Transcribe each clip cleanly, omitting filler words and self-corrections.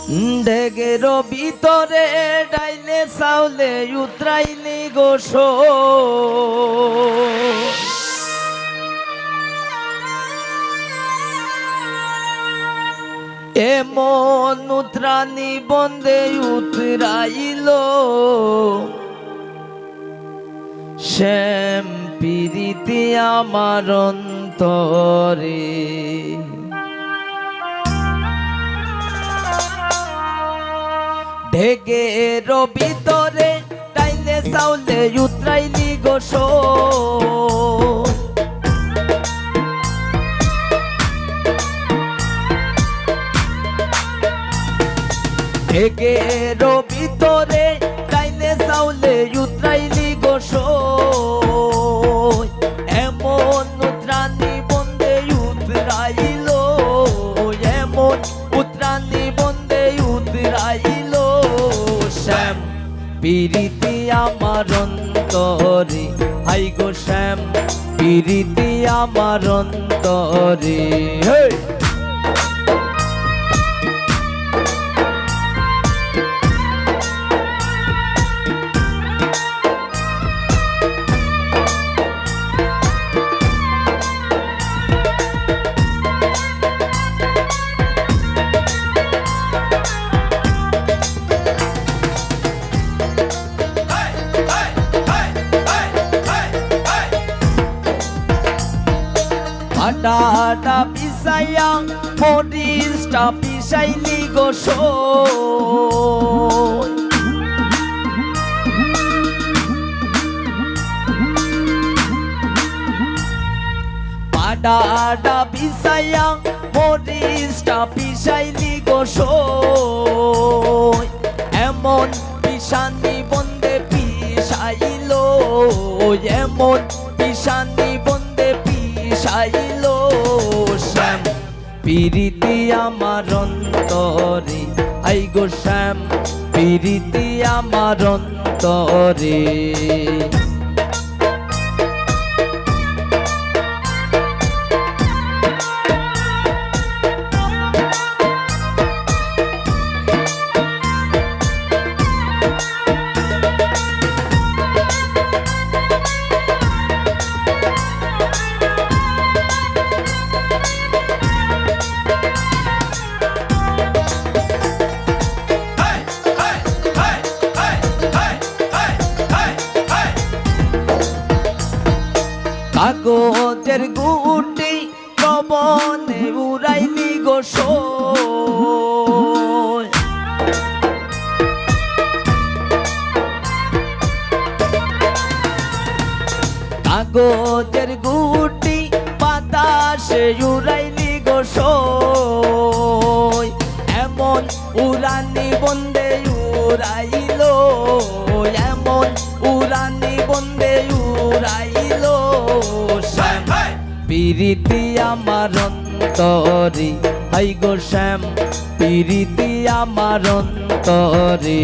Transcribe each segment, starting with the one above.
ডেগের ভিতরে ডাইলে চাউলে উতরাইলি গোস এমন উতরানি বন্দে উতরাইল শ্যাম পিরিতি আমার অন্তরে ঢেকের ভিতরে ডাইলে চাউলে উতরাইলি গোস ঢেকের ভিতরে ডাইলে চাউলে উতরাইলি গোস এমন উতরানি বন্দে উতরাইল এমন উতরানি বন্দে উতরাইল শ্যাম পিরিতি আমার অন্তরে হাই গো শ্যাম পিরিতি আমার অন্তরে আটা পিসাইয়া মরিচটা পিসাইলি গোস আটা পিসাইয়া মরিচটা পিসাইলি গোস এমন পিসানি বন্দে পিসাইল এমন পিসানি বন্দে পিসাইল শ্যাম পিরিতি আমার অন্তরে আই গো শ্যাম পিরিতি আমার অন্তরে কাগজের গুটি পবনে উড়াইলি গোস কাগজের গুটি বাতাসে উড়াইলি গোস এমন উড়ানি বন্দে উড়াইল এমন উড়ানি বন্দে উড়াইল শ্যাম পিরিতি আমার অন্তরে হাই গো শ্যাম পিরিতি আমার অন্তরে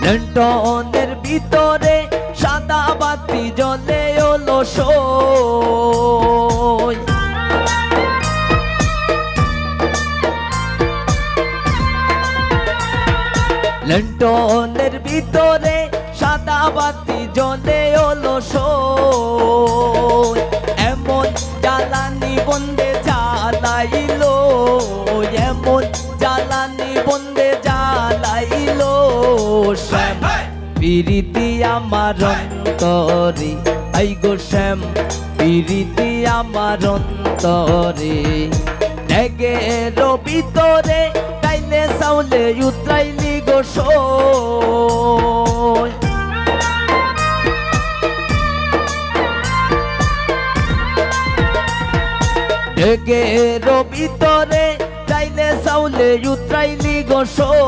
লন্ডনের ভিতরে সাদা বাতি জ্বলে ওলো সই লন্ডনের ভিতরে সাদা বাতি জ্বলে ওলো সই এমন জ্বালানি বন্দে জ্বালাইল এমন জ্বালানি বন্দে জ্বালাইল শ্যাম পিরিতি আমার অন্তরে আই গো শ্যাম পিরিতি আমার অন্তরে ঢেকের ভিতরে ডাইলে চাউলে উতরাইলি গোস ঢেকের ভিতরে চাউলে উতরাইলি গোসল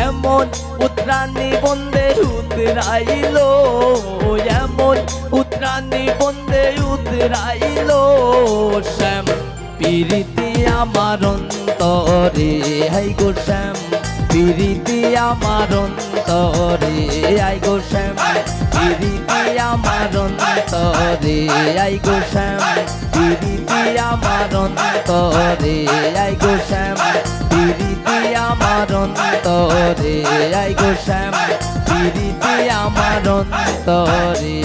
এমন উতরানি বন্দে উতরাইলো এমন উতরানি বন্দে উতরাইলো শ্যাম পিরিতি আমার অন্তরে হাই গো শ্যাম পিরিতি আমার অন্তরে আই গো শ্যাম পিরিতি আমার অন্তরে আই গো শ্যাম পিরিতি আমার অন্তরে আই গো শ্যাম পিরিতি আমার অন্তরে আই গো শ্যাম পিরিতি আমার অন্তরে